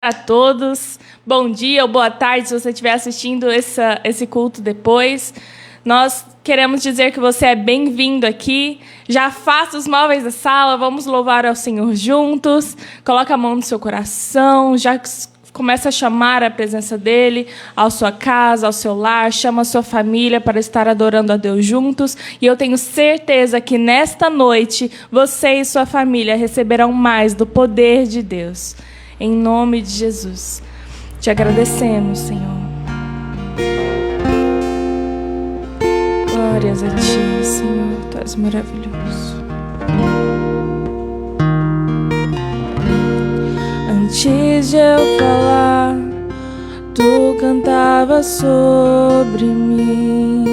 a todos. Bom dia ou boa tarde, se você estiver assistindo esse culto depois. Nós queremos dizer que você é bem-vindo aqui. Já afasta os móveis da sala, vamos louvar ao Senhor juntos. Coloca a mão no seu coração, já começa a chamar a presença dEle à sua casa, ao seu lar. Chama a sua família para estar adorando a Deus juntos. E eu tenho certeza que nesta noite, você e sua família receberão mais do poder de Deus. Em nome de Jesus. Te agradecemos, Senhor. Glórias a Ti, Senhor. Tu és maravilhoso. Antes de eu falar, Tu cantavas sobre mim.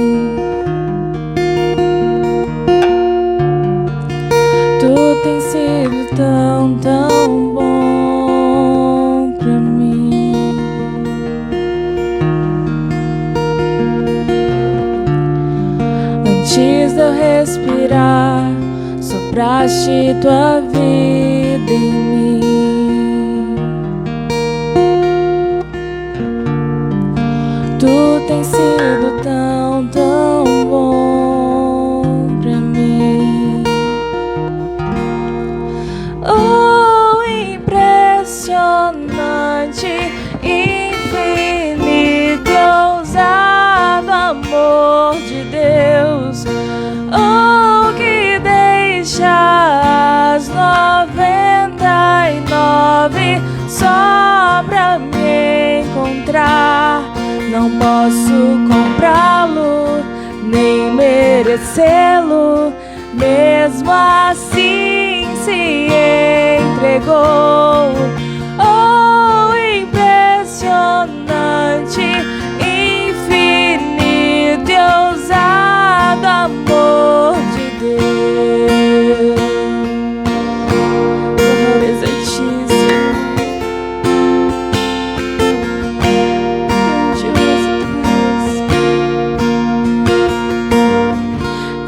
Tu tens sido tão, tão bom pra mim. Antes de eu respirar, sopraste Tua vida em mim. Tu tens sido tão, tão bom pra mim. Oh, impressionante, infinito e ousado amor de Deus. Oh, que deixa as 99 só pra me encontrar. Não posso comprá-lo, nem merecê-lo. Mesmo assim se entregou. Oh, impressionante, infinito e ousado amor de Deus. Glórias a Ti, Senhor.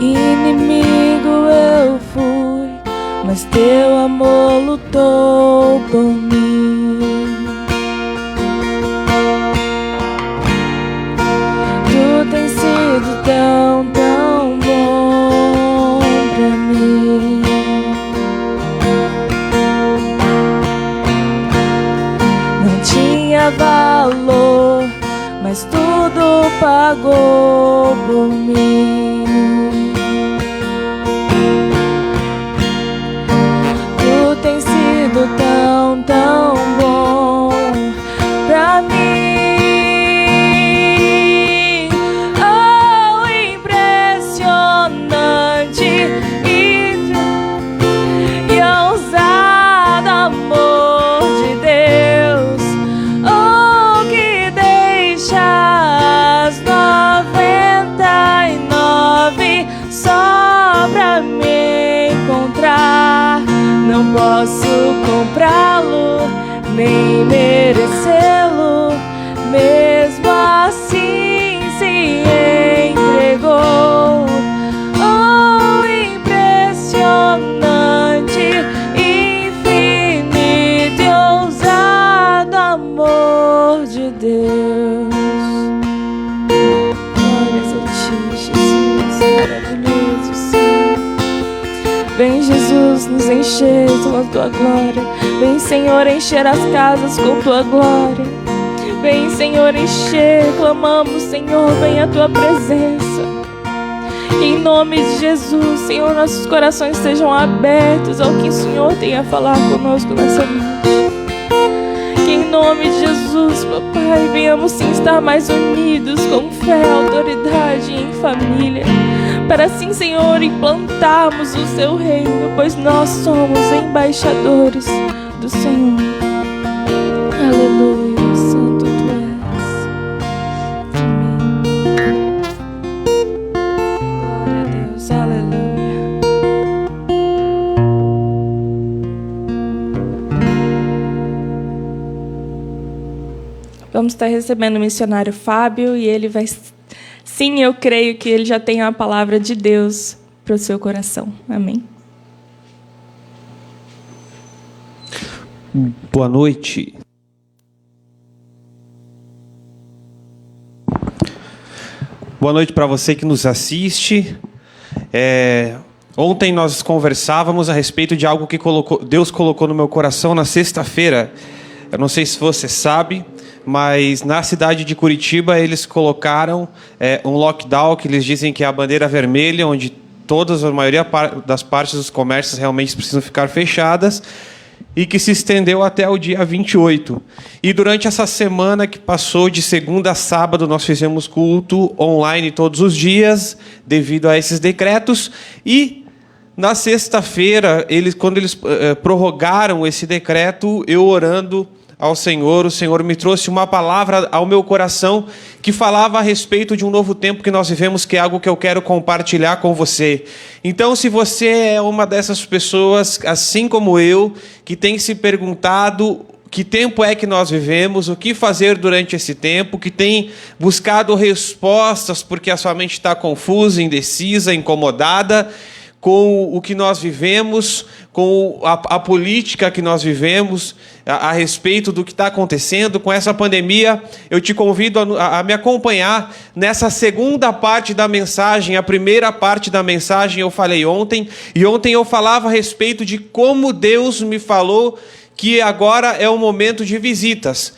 Inimigo eu fui, mas Teu amor lutou por mim. Tu tens sido tão, tão bom pra mim. Não tinha valor, mas tudo pagou por mim. Tu tens sido tão, tão bom pra mim. Oh, impressionante e ousado amor de Deus. Oh, que deixa as 99 só pra me encontrar. Não posso comprá-lo, nem merecê-lo. Mesmo assim se entregou. Oh, impressionante, infinito e ousado amor de Deus. Glórias a Ti, Jesus, maravilhoso Senhor. Vem, Jesus, nos encher com a Tua glória. Vem, Senhor, encher as casas com Tua glória. Vem, Senhor, encher. Clamamos, Senhor, vem a Tua presença. Em nome de Jesus, Senhor, nossos corações sejam abertos ao que o Senhor tem a falar conosco nessa noite. Que em nome de Jesus, Papai, venhamos sim estar mais unidos com fé, autoridade e em família. Para assim, Senhor, implantarmos o Seu reino, pois nós somos embaixadores do Senhor. Aleluia, Santo Tu és. Amém. Glória a Deus, aleluia. Vamos estar recebendo o missionário Fábio e ele vai... Sim, eu creio que ele já tem a palavra de Deus para o seu coração. Amém. Boa noite. Boa noite para você que nos assiste. Ontem nós conversávamos a respeito de algo que Deus colocou no meu coração na sexta-feira. Eu não sei se você sabe, mas na cidade de Curitiba eles colocaram um lockdown, que eles dizem que é a bandeira vermelha, onde a maioria das partes dos comércios realmente precisam ficar fechadas, e que se estendeu até o dia 28. E durante essa semana que passou, de segunda a sábado, nós fizemos culto online todos os dias, devido a esses decretos. E na sexta-feira, quando eles prorrogaram esse decreto, eu orando ao Senhor, o Senhor me trouxe uma palavra ao meu coração que falava a respeito de um novo tempo que nós vivemos, que é algo que eu quero compartilhar com você. Então, se você é uma dessas pessoas, assim como eu, que tem se perguntado que tempo é que nós vivemos, o que fazer durante esse tempo, que tem buscado respostas porque a sua mente está confusa, indecisa, incomodada com o que nós vivemos, com a política que nós vivemos, a respeito do que está acontecendo com essa pandemia, eu te convido a me acompanhar nessa segunda parte da mensagem. A primeira parte da mensagem eu falei ontem, e ontem eu falava a respeito de como Deus me falou que agora é o momento de visitas.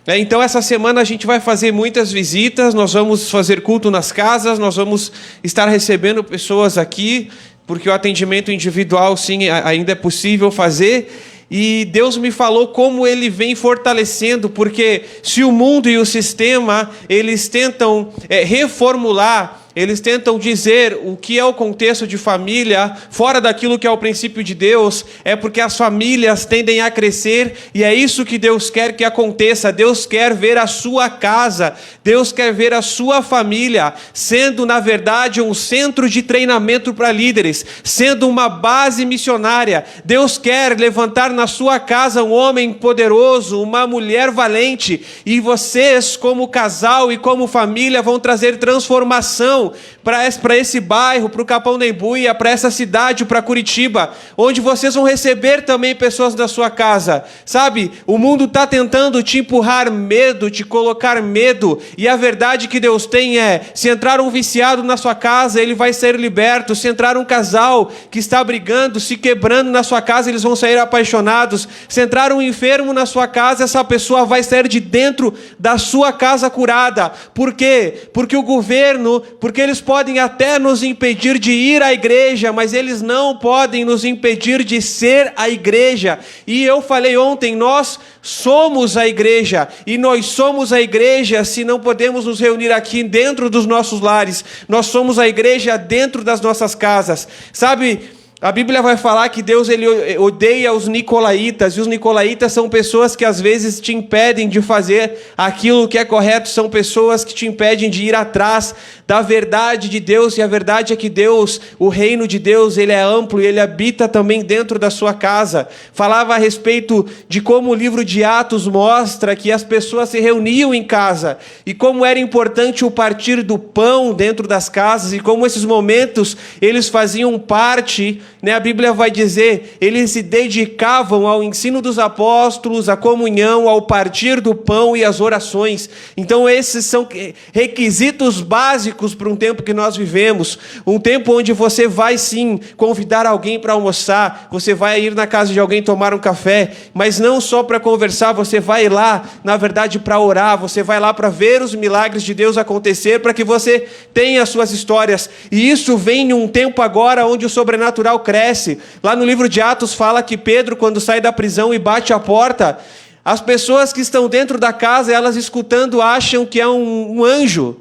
Então, essa semana a gente vai fazer muitas visitas, nós vamos fazer culto nas casas, nós vamos estar recebendo pessoas aqui, porque o atendimento individual, sim, ainda é possível fazer. E Deus me falou como Ele vem fortalecendo, porque se o mundo e o sistema, eles tentam reformular, eles tentam dizer o que é o contexto de família, fora daquilo que é o princípio de Deus, é porque as famílias tendem a crescer, e é isso que Deus quer que aconteça. Deus quer ver a sua casa, Deus quer ver a sua família sendo, na verdade, um centro de treinamento para líderes, sendo uma base missionária. Deus quer levantar na sua casa um homem poderoso, uma mulher valente, e vocês, como casal e como família, vão trazer transformação para esse bairro, para o Capão da Embuia, para essa cidade, para Curitiba, onde vocês vão receber também pessoas da sua casa. Sabe, o mundo está tentando te empurrar medo, te colocar medo, e a verdade que Deus tem é, se entrar um viciado na sua casa, ele vai ser liberto. Se entrar um casal que está brigando, se quebrando na sua casa, eles vão sair apaixonados. Se entrar um enfermo na sua casa, essa pessoa vai sair de dentro da sua casa curada. Por quê? Porque o governo, porque eles podem até nos impedir de ir à igreja, mas eles não podem nos impedir de ser a igreja. E eu falei ontem, nós somos a igreja, e nós somos a igreja se não podemos nos reunir aqui dentro dos nossos lares. Nós somos a igreja dentro das nossas casas. Sabe, a Bíblia vai falar que Deus ele odeia os nicolaítas, e os nicolaítas são pessoas que às vezes te impedem de fazer aquilo que é correto, são pessoas que te impedem de ir atrás da verdade de Deus, e a verdade é que Deus, o reino de Deus, ele é amplo e ele habita também dentro da sua casa. Falava a respeito de como o livro de Atos mostra que as pessoas se reuniam em casa, e como era importante o partir do pão dentro das casas, e como esses momentos eles faziam parte, a Bíblia vai dizer, eles se dedicavam ao ensino dos apóstolos, à comunhão, ao partir do pão e às orações. Então esses são requisitos básicos para um tempo que nós vivemos, um tempo onde você vai sim convidar alguém para almoçar, você vai ir na casa de alguém tomar um café, mas não só para conversar, você vai lá, na verdade, para orar, você vai lá para ver os milagres de Deus acontecer, para que você tenha as suas histórias. E isso vem em um tempo agora onde o sobrenatural cresce. Lá no livro de Atos fala que Pedro, quando sai da prisão e bate a porta, as pessoas que estão dentro da casa, elas escutando, acham que é um anjo.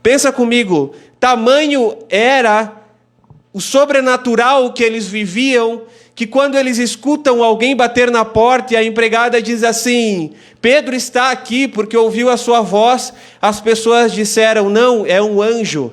Pensa comigo, tamanho era o sobrenatural que eles viviam, que quando eles escutam alguém bater na porta e a empregada diz assim, Pedro está aqui porque ouviu a sua voz, as pessoas disseram, não, é um anjo.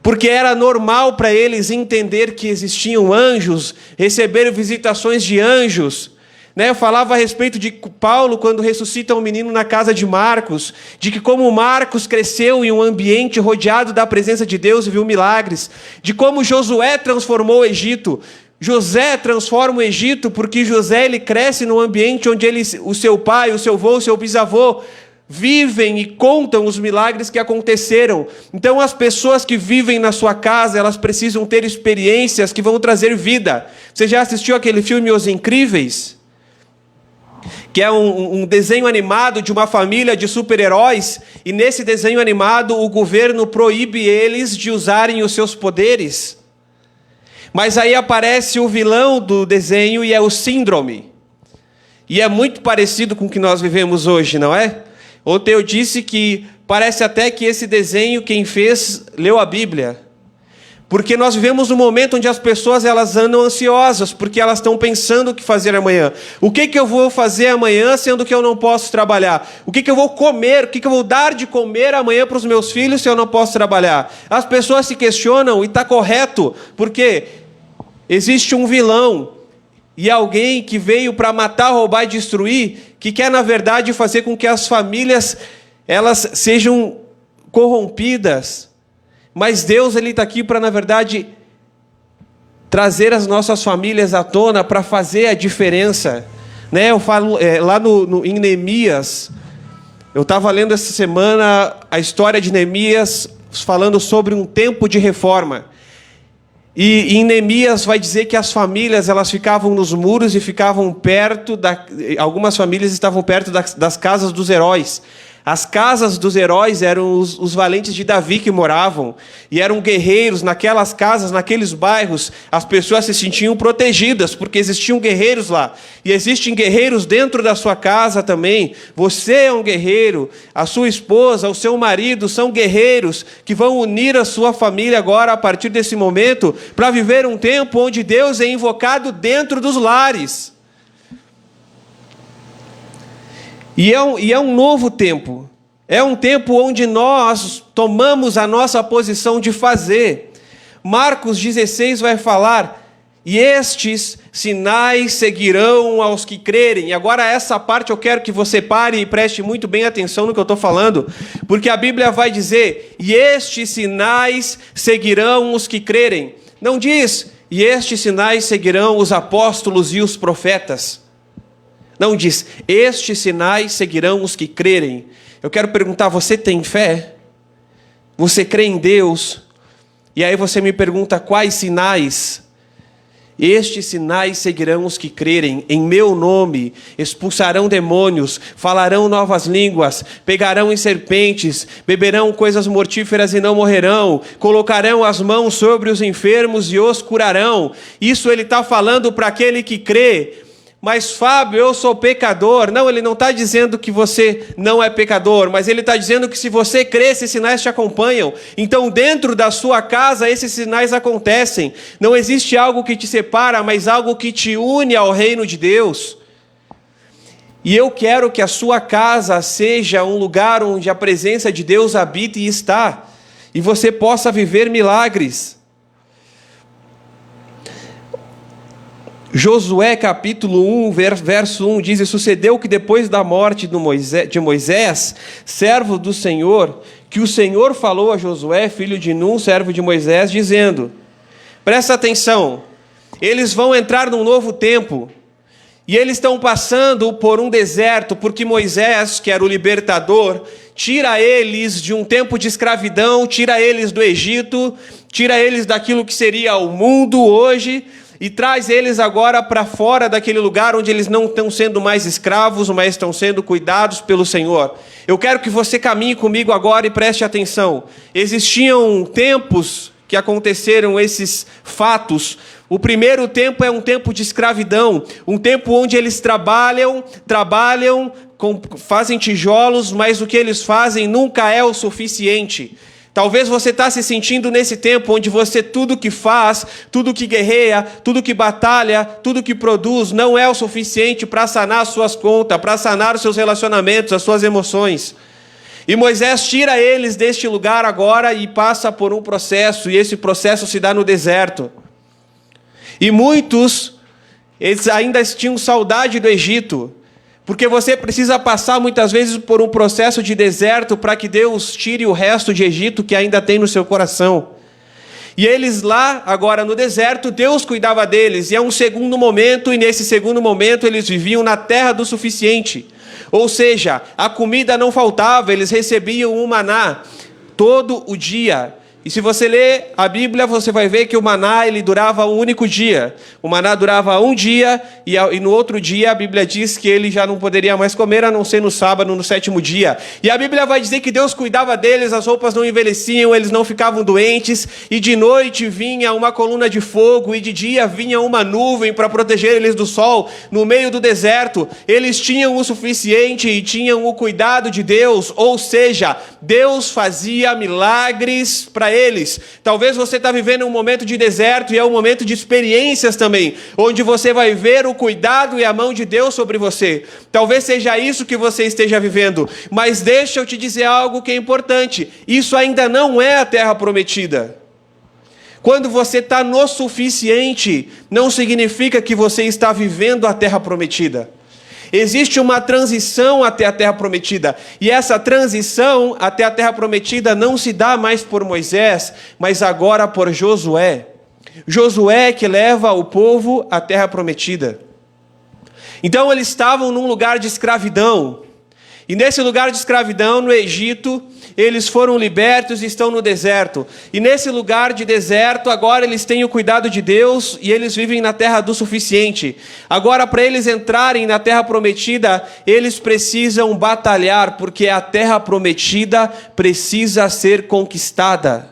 Porque era normal para eles entender que existiam anjos, receber visitações de anjos. Eu falava a respeito de Paulo, quando ressuscita um menino na casa de Marcos, de que como Marcos cresceu em um ambiente rodeado da presença de Deus e viu milagres, de como Josué transformou o Egito. José transforma o Egito porque José ele cresce num ambiente onde o seu pai, o seu avô, o seu bisavô vivem e contam os milagres que aconteceram. Então as pessoas que vivem na sua casa, elas precisam ter experiências que vão trazer vida. Você já assistiu aquele filme Os Incríveis? Que é um desenho animado de uma família de super-heróis, e nesse desenho animado o governo proíbe eles de usarem os seus poderes. Mas aí aparece o vilão do desenho e é o Síndrome. E é muito parecido com o que nós vivemos hoje, não é? Ontem eu disse que parece até que esse desenho quem fez leu a Bíblia. Porque nós vivemos um momento onde as pessoas elas andam ansiosas, porque elas estão pensando o que fazer amanhã. O que eu vou fazer amanhã, sendo que eu não posso trabalhar? O que eu vou comer? O que eu vou dar de comer amanhã para os meus filhos se eu não posso trabalhar? As pessoas se questionam, e está correto, porque existe um vilão e alguém que veio para matar, roubar e destruir, que quer, na verdade, fazer com que as famílias elas sejam corrompidas. Mas Deus está aqui para, na verdade, trazer as nossas famílias à tona para fazer a diferença. Né? Eu falo lá em Neemias, eu estava lendo essa semana a história de Neemias, falando sobre um tempo de reforma. E em Neemias vai dizer que as famílias elas ficavam nos muros e ficavam perto, algumas famílias estavam perto das casas dos heróis. As casas dos heróis eram os valentes de Davi que moravam, e eram guerreiros naquelas casas, naqueles bairros. As pessoas se sentiam protegidas, porque existiam guerreiros lá. E existem guerreiros dentro da sua casa também. Você é um guerreiro, a sua esposa, o seu marido são guerreiros que vão unir a sua família agora, a partir desse momento, para viver um tempo onde Deus é invocado dentro dos lares. E é um novo tempo. É um tempo onde nós tomamos a nossa posição de fazer. Marcos 16 vai falar: e estes sinais seguirão aos que crerem. E agora essa parte eu quero que você pare e preste muito bem atenção no que eu estou falando, porque a Bíblia vai dizer: e estes sinais seguirão os que crerem. Não diz: e estes sinais seguirão os apóstolos e os profetas. Não diz: estes sinais seguirão os que crerem. Eu quero perguntar: você tem fé? Você crê em Deus? E aí você me pergunta: quais sinais? Estes sinais seguirão os que crerem. Em meu nome expulsarão demônios, falarão novas línguas, pegarão em serpentes, beberão coisas mortíferas e não morrerão, colocarão as mãos sobre os enfermos e os curarão. Isso ele está falando para aquele que crê. Mas Fábio, eu sou pecador. Não, ele não está dizendo que você não é pecador, mas ele está dizendo que se você crê, esses sinais te acompanham. Então dentro da sua casa esses sinais acontecem. Não existe algo que te separa, mas algo que te une ao reino de Deus. E eu quero que a sua casa seja um lugar onde a presença de Deus habita e está, e você possa viver milagres. Josué capítulo 1, verso 1 diz: e sucedeu que depois da morte de Moisés, servo do Senhor, que o Senhor falou a Josué, filho de Nun, servo de Moisés, dizendo... Presta atenção, eles vão entrar num novo tempo, e eles estão passando por um deserto, porque Moisés, que era o libertador, tira eles de um tempo de escravidão, tira eles do Egito, tira eles daquilo que seria o mundo hoje, e traz eles agora para fora daquele lugar onde eles não estão sendo mais escravos, mas estão sendo cuidados pelo Senhor. Eu quero que você caminhe comigo agora e preste atenção. Existiam tempos que aconteceram esses fatos. O primeiro tempo é um tempo de escravidão, um tempo onde eles trabalham, fazem tijolos, mas o que eles fazem nunca é o suficiente. Talvez você está se sentindo nesse tempo onde você tudo que faz, tudo que guerreia, tudo que batalha, tudo que produz não é o suficiente para sanar as suas contas, para sanar os seus relacionamentos, as suas emoções. E Moisés tira eles deste lugar agora e passa por um processo, e esse processo se dá no deserto. E muitos, eles ainda tinham saudade do Egito, porque você precisa passar muitas vezes por um processo de deserto para que Deus tire o resto de Egito que ainda tem no seu coração. E eles lá, agora no deserto, Deus cuidava deles. E é um segundo momento, e nesse segundo momento eles viviam na terra do suficiente. Ou seja, a comida não faltava, eles recebiam o maná todo o dia. E se você ler a Bíblia, você vai ver que o maná ele durava um único dia. O maná durava um dia e no outro dia a Bíblia diz que ele já não poderia mais comer, a não ser no sábado, no 7º dia. E a Bíblia vai dizer que Deus cuidava deles, as roupas não envelheciam, eles não ficavam doentes. E de noite vinha uma coluna de fogo e de dia vinha uma nuvem para proteger eles do sol no meio do deserto. Eles tinham o suficiente e tinham o cuidado de Deus. Ou seja, Deus fazia milagres para eles. Talvez você está vivendo um momento de deserto e é um momento de experiências também, onde você vai ver o cuidado e a mão de Deus sobre você. Talvez seja isso que você esteja vivendo, mas deixa eu te dizer algo que é importante. Isso ainda não é a terra prometida. Quando você está no suficiente, não significa que você está vivendo a terra prometida. Existe uma transição até a terra prometida. E essa transição até a terra prometida não se dá mais por Moisés, mas agora por Josué. Josué que leva o povo à terra prometida. Então eles estavam num lugar de escravidão. E nesse lugar de escravidão, no Egito, eles foram libertos e estão no deserto. E nesse lugar de deserto, agora eles têm o cuidado de Deus e eles vivem na terra do suficiente. Agora, para eles entrarem na terra prometida, eles precisam batalhar, porque a terra prometida precisa ser conquistada.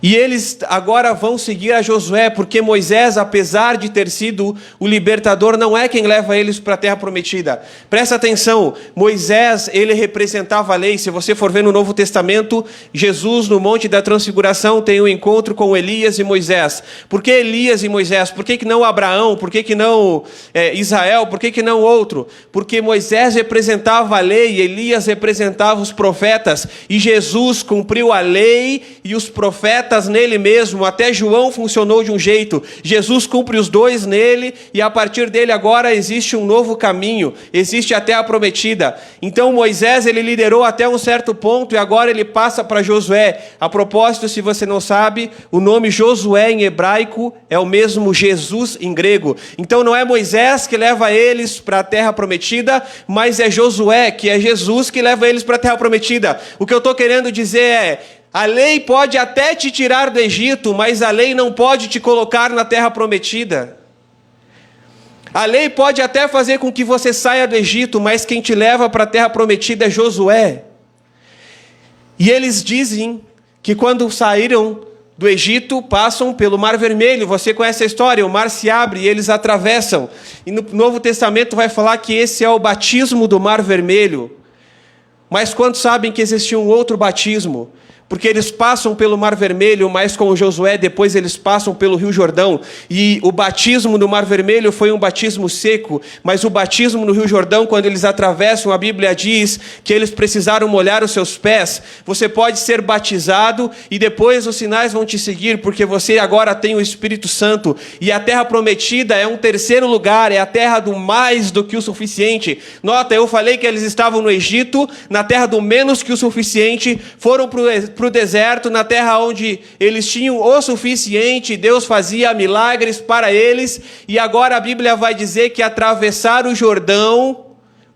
E eles agora vão seguir a Josué, porque Moisés, apesar de ter sido o libertador, não é quem leva eles para a terra prometida. Presta atenção, Moisés, ele representava a lei. Se você for ver no Novo Testamento, Jesus no Monte da Transfiguração tem um encontro com Elias e Moisés. Por que Elias e Moisés? Por que não Abraão? Por que não Israel? Por que não outro? Porque Moisés representava a lei, Elias representava os profetas, e Jesus cumpriu a lei e os profetas nele mesmo. Até João funcionou de um jeito. Jesus cumpre os dois nele e a partir dele agora existe um novo caminho, existe a terra prometida. Então Moisés ele liderou até um certo ponto e agora ele passa para Josué. A propósito, se você não sabe, o nome Josué em hebraico é o mesmo Jesus em grego. Então não é Moisés que leva eles para a terra prometida, mas é Josué, que é Jesus, que leva eles para a terra prometida. O que eu estou querendo dizer é: a lei pode até te tirar do Egito, mas a lei não pode te colocar na terra prometida. A lei pode até fazer com que você saia do Egito, mas quem te leva para a terra prometida é Josué. E eles dizem que quando saíram do Egito, passam pelo Mar Vermelho. Você conhece a história, o mar se abre e eles atravessam. E no Novo Testamento vai falar que esse é o batismo do Mar Vermelho. Mas quantos sabem que existia um outro batismo? Porque eles passam pelo Mar Vermelho, mas com Josué depois eles passam pelo Rio Jordão. E o batismo no Mar Vermelho foi um batismo seco, mas o batismo no Rio Jordão, quando eles atravessam, a Bíblia diz que eles precisaram molhar os seus pés. Você pode ser batizado e depois os sinais vão te seguir, porque você agora tem o Espírito Santo. E a terra prometida é um terceiro lugar, é a terra do mais do que o suficiente. Nota, eu falei que eles estavam no Egito, na terra do menos que o suficiente, foram para o deserto, na terra onde eles tinham o suficiente, Deus fazia milagres para eles, e agora a Bíblia vai dizer que atravessar o Jordão,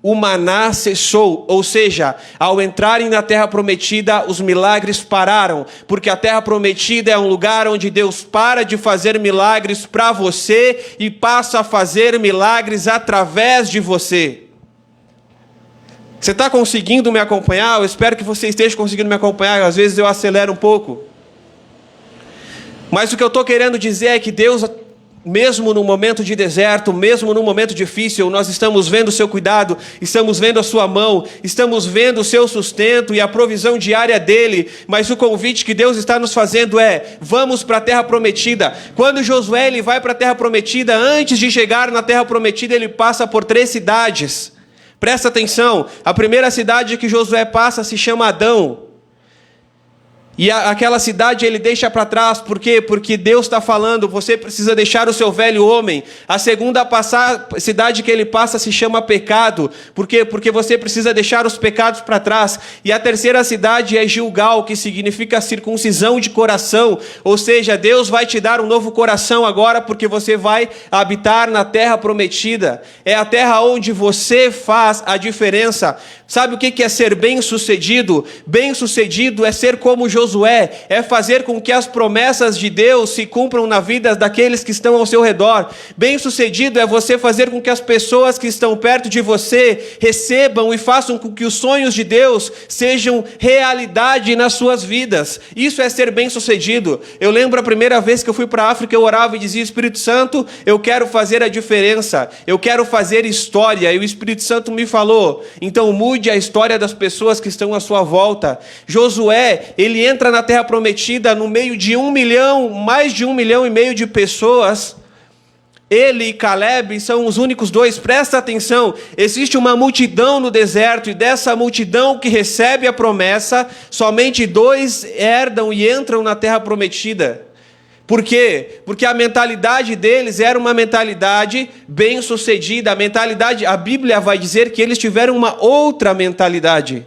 o maná cessou, ou seja, ao entrarem na terra prometida, os milagres pararam, porque a terra prometida é um lugar onde Deus para de fazer milagres para você e passa a fazer milagres através de você. Você está conseguindo me acompanhar? Eu espero que você esteja conseguindo me acompanhar. Às vezes eu acelero um pouco. Mas o que eu estou querendo dizer é que Deus, mesmo no momento de deserto, mesmo no momento difícil, nós estamos vendo o seu cuidado, estamos vendo a sua mão, estamos vendo o seu sustento e a provisão diária dele. Mas o convite que Deus está nos fazendo é: vamos para a terra prometida. Quando Josué ele vai para a terra prometida, antes de chegar na terra prometida, ele passa por 3 cidades. Presta atenção, a primeira cidade que Josué passa se chama Adão. E aquela cidade ele deixa para trás, por quê? Porque Deus está falando, você precisa deixar o seu velho homem. A segunda cidade que ele passa se chama pecado, por quê? Porque você precisa deixar os pecados para trás. E a terceira cidade é Gilgal, que significa circuncisão de coração, ou seja, Deus vai te dar um novo coração agora, porque você vai habitar na terra prometida. É a terra onde você faz a diferença. Sabe o que é ser bem-sucedido? Bem-sucedido é ser como Josué, é fazer com que as promessas de Deus se cumpram na vida daqueles que estão ao seu redor. Bem-sucedido é você fazer com que as pessoas que estão perto de você recebam e façam com que os sonhos de Deus sejam realidade nas suas vidas. Isso é ser bem-sucedido. Eu lembro a primeira vez que eu fui para a África, eu orava e dizia: Espírito Santo, eu quero fazer a diferença, eu quero fazer história. E o Espírito Santo me falou: então mude a história das pessoas que estão à sua volta. Josué, ele entra na terra prometida no meio de 1 milhão, mais de 1,5 milhão de pessoas. Ele e Caleb são os únicos dois. Presta atenção, existe uma multidão no deserto, e dessa multidão que recebe a promessa, somente 2 herdam e entram na terra prometida. Por quê? Porque a mentalidade deles era uma mentalidade bem-sucedida. A Bíblia vai dizer que eles tiveram uma outra mentalidade.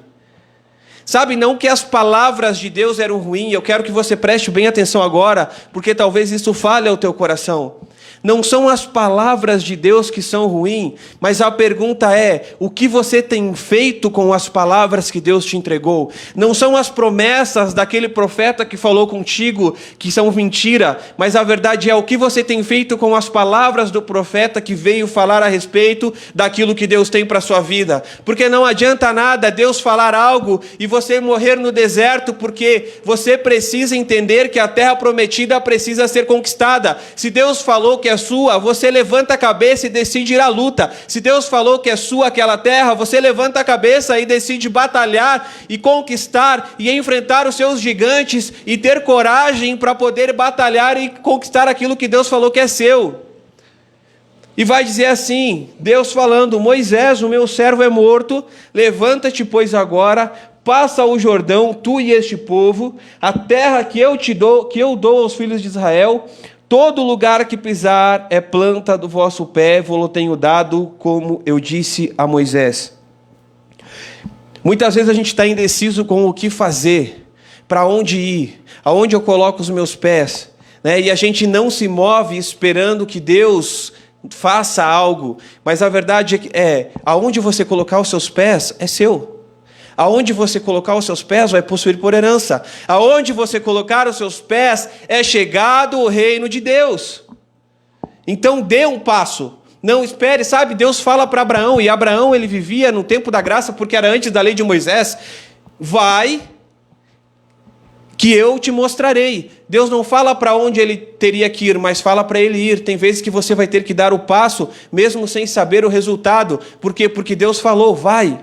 Sabe, não que as palavras de Deus eram ruins, eu quero que você preste bem atenção agora, porque talvez isso fale ao teu coração. Não são as palavras de Deus que são ruins, mas a pergunta é: o que você tem feito com as palavras que Deus te entregou? Não são as promessas daquele profeta que falou contigo que são mentira, mas a verdade é o que você tem feito com as palavras do profeta que veio falar a respeito daquilo que Deus tem para a sua vida. Porque não adianta nada Deus falar algo e você morrer no deserto, porque você precisa entender que a terra prometida precisa ser conquistada. Se Deus falou que é sua, você levanta a cabeça e decide ir à luta. Se Deus falou que é sua aquela terra, você levanta a cabeça e decide batalhar e conquistar e enfrentar os seus gigantes e ter coragem para poder batalhar e conquistar aquilo que Deus falou que é seu. E vai dizer assim, Deus falando: Moisés, o meu servo é morto, levanta-te, pois, agora, passa o Jordão, tu e este povo, a terra que eu dou aos filhos de Israel. Todo lugar que pisar é planta do vosso pé, vou-lo tenho dado, como eu disse a Moisés. Muitas vezes a gente está indeciso com o que fazer, para onde ir, aonde eu coloco os meus pés, né? E a gente não se move esperando que Deus faça algo, mas a verdade é, aonde você colocar os seus pés é seu. Aonde você colocar os seus pés vai possuir por herança. Aonde você colocar os seus pés é chegado o reino de Deus. Então dê um passo. Não espere, sabe? Deus fala para Abraão, e Abraão ele vivia no tempo da graça, porque era antes da lei de Moisés. Vai, que eu te mostrarei. Deus não fala para onde ele teria que ir, mas fala para ele ir. Tem vezes que você vai ter que dar o passo, mesmo sem saber o resultado. Por quê? Porque Deus falou: vai.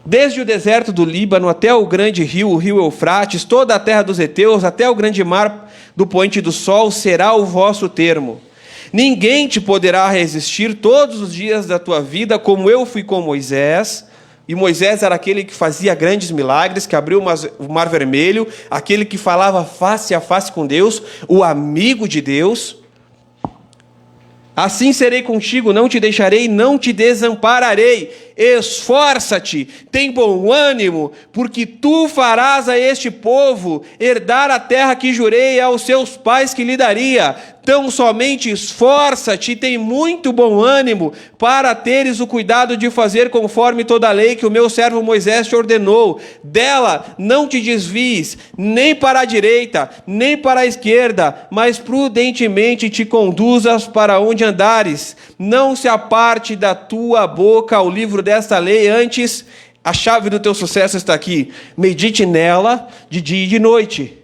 Desde o deserto do Líbano até o grande rio, o rio Eufrates, toda a terra dos heteus, até o grande mar do poente do sol, será o vosso termo. Ninguém te poderá resistir todos os dias da tua vida, como eu fui com Moisés. E Moisés era aquele que fazia grandes milagres, que abriu o mar vermelho, aquele que falava face a face com Deus, o amigo de Deus. Assim serei contigo, não te deixarei, não te desampararei. Esforça-te, tem bom ânimo, porque tu farás a este povo herdar a terra que jurei aos seus pais que lhe daria. Tão somente esforça-te, tem muito bom ânimo, para teres o cuidado de fazer conforme toda a lei que o meu servo Moisés te ordenou. Dela não te desvies, nem para a direita, nem para a esquerda, mas prudentemente te conduzas para onde andares. Não se aparte da tua boca o livro desta lei, antes a chave do teu sucesso está aqui. Medite nela de dia e de noite,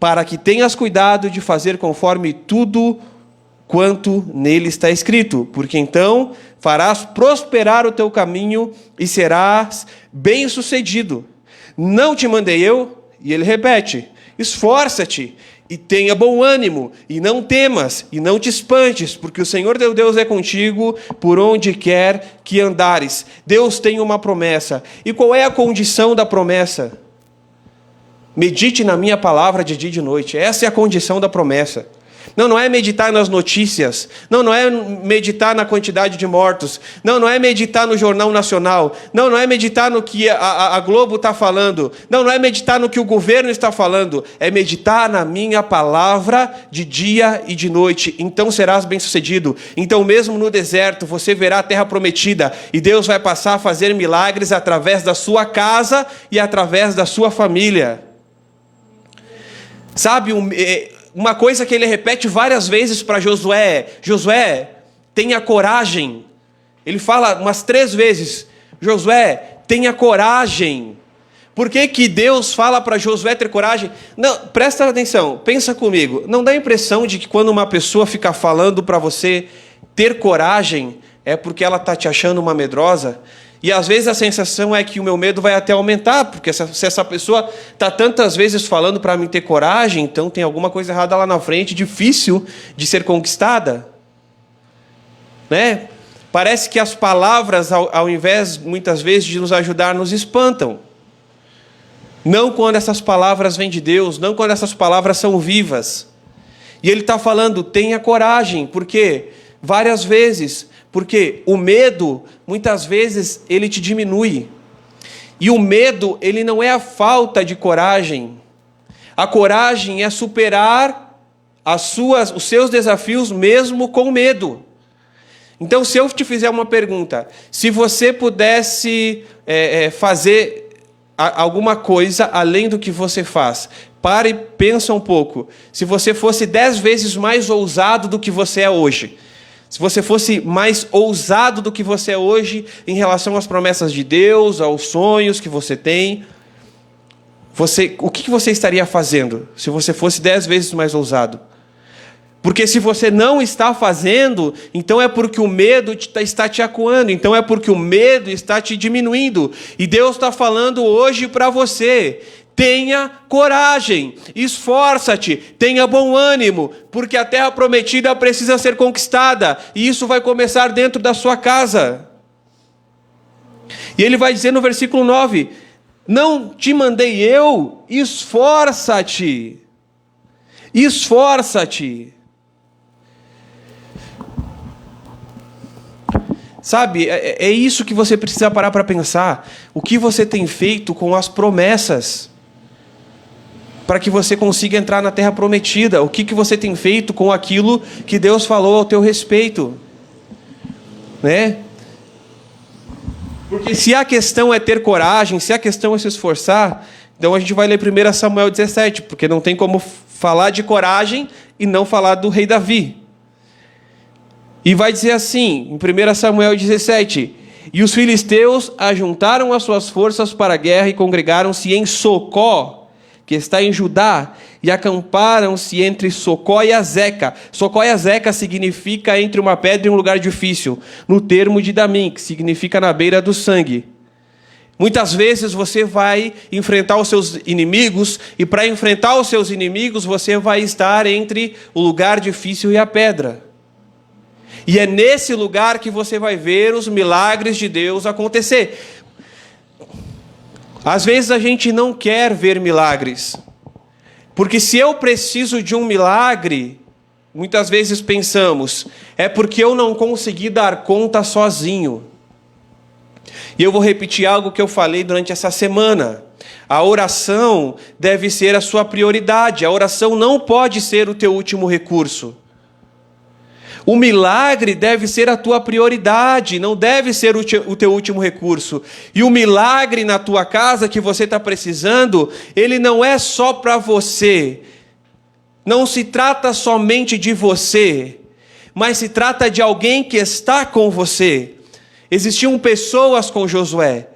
para que tenhas cuidado de fazer conforme tudo quanto nele está escrito, porque então farás prosperar o teu caminho e serás bem-sucedido. Não te mandei eu? E ele repete: esforça-te e tenha bom ânimo, e não temas, e não te espantes, porque o Senhor teu Deus é contigo por onde quer que andares. Deus tem uma promessa. E qual é a condição da promessa? Medite na minha palavra de dia e de noite. Essa é a condição da promessa. Não é meditar nas notícias. Não é meditar na quantidade de mortos. Não é meditar no Jornal Nacional. Não é meditar no que a Globo está falando. Não é meditar no que o governo está falando. É meditar na minha palavra de dia e de noite. Então serás bem-sucedido. Então mesmo no deserto você verá a terra prometida. E Deus vai passar a fazer milagres através da sua casa e através da sua família. Sabe, uma coisa que ele repete várias vezes para Josué: Josué, tenha coragem. Ele fala umas 3 vezes: Josué, tenha coragem. Por que que Deus fala para Josué ter coragem? Não, presta atenção, pensa comigo. Não dá a impressão de que quando uma pessoa fica falando para você ter coragem, é porque ela está te achando uma medrosa? E às vezes a sensação é que o meu medo vai até aumentar, porque se essa pessoa está tantas vezes falando para mim ter coragem, então tem alguma coisa errada lá na frente, difícil de ser conquistada. Né? Parece que as palavras, ao invés, muitas vezes, de nos ajudar, nos espantam. Não quando essas palavras vêm de Deus, não quando essas palavras são vivas. E ele está falando, tenha coragem, porque várias vezes... Porque o medo, muitas vezes, ele te diminui. E o medo, ele não é a falta de coragem. A coragem é superar os seus desafios mesmo com medo. Então, se eu te fizer uma pergunta, se você pudesse fazer alguma coisa além do que você faz, para e pensa um pouco. Se você fosse 10 vezes mais ousado do que você é hoje, se você fosse mais ousado do que você é hoje em relação às promessas de Deus, aos sonhos que você tem, o que você estaria fazendo se você fosse 10 vezes mais ousado? Porque se você não está fazendo, então é porque o medo está te acuando, então é porque o medo está te diminuindo. E Deus está falando hoje para você: tenha coragem, esforça-te, tenha bom ânimo, porque a terra prometida precisa ser conquistada, e isso vai começar dentro da sua casa. E ele vai dizer no versículo 9, não te mandei eu, esforça-te, esforça-te. Sabe, é isso que você precisa parar para pensar, o que você tem feito com as promessas, para que você consiga entrar na terra prometida. O que você tem feito com aquilo que Deus falou ao teu respeito? Né? Porque se a questão é ter coragem, se a questão é se esforçar, então a gente vai ler 1 Samuel 17, porque não tem como falar de coragem e não falar do rei Davi. E vai dizer assim, em 1 Samuel 17, e os filisteus ajuntaram as suas forças para a guerra e congregaram-se em Socó, que está em Judá, e acamparam-se entre Socó e Azeca. Socó e Azeca significa entre uma pedra e um lugar difícil, no termo de Damim, que significa na beira do sangue. Muitas vezes você vai enfrentar os seus inimigos, e para enfrentar os seus inimigos você vai estar entre o lugar difícil e a pedra. E é nesse lugar que você vai ver os milagres de Deus acontecer. Às vezes a gente não quer ver milagres, porque se eu preciso de um milagre, muitas vezes pensamos, é porque eu não consegui dar conta sozinho. E eu vou repetir algo que eu falei durante essa semana. A oração deve ser a sua prioridade, a oração não pode ser o teu último recurso. O milagre deve ser a tua prioridade, não deve ser o teu último recurso. E o milagre na tua casa que você está precisando, ele não é só para você. Não se trata somente de você, mas se trata de alguém que está com você. Existiam pessoas com Josué.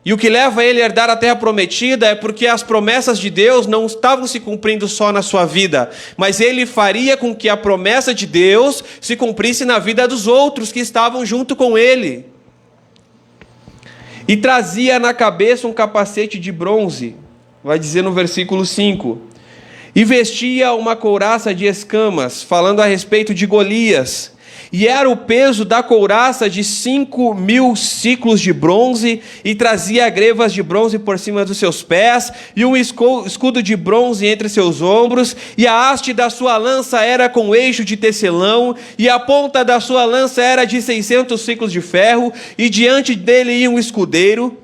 E o que leva ele a herdar a terra prometida é porque as promessas de Deus não estavam se cumprindo só na sua vida, mas ele faria com que a promessa de Deus se cumprisse na vida dos outros que estavam junto com ele. E trazia na cabeça um capacete de bronze, vai dizer no versículo 5, e vestia uma couraça de escamas, falando a respeito de Golias. E era o peso da couraça de 5.000 siclos de bronze, e trazia grevas de bronze por cima dos seus pés, e um escudo de bronze entre seus ombros, e a haste da sua lança era com eixo de tecelão, e a ponta da sua lança era de 600 siclos de ferro, e diante dele ia um escudeiro.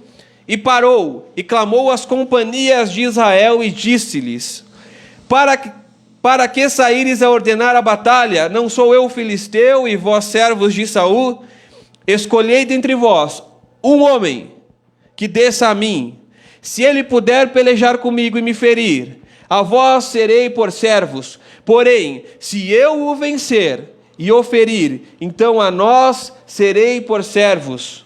E parou, e clamou às companhias de Israel, e disse-lhes: Para que saíres a ordenar a batalha? Não sou eu filisteu, e vós servos de Saul? Escolhei dentre vós um homem que desça a mim. Se ele puder pelejar comigo e me ferir, a vós serei por servos. Porém, se eu o vencer e o ferir, então a nós serei por servos.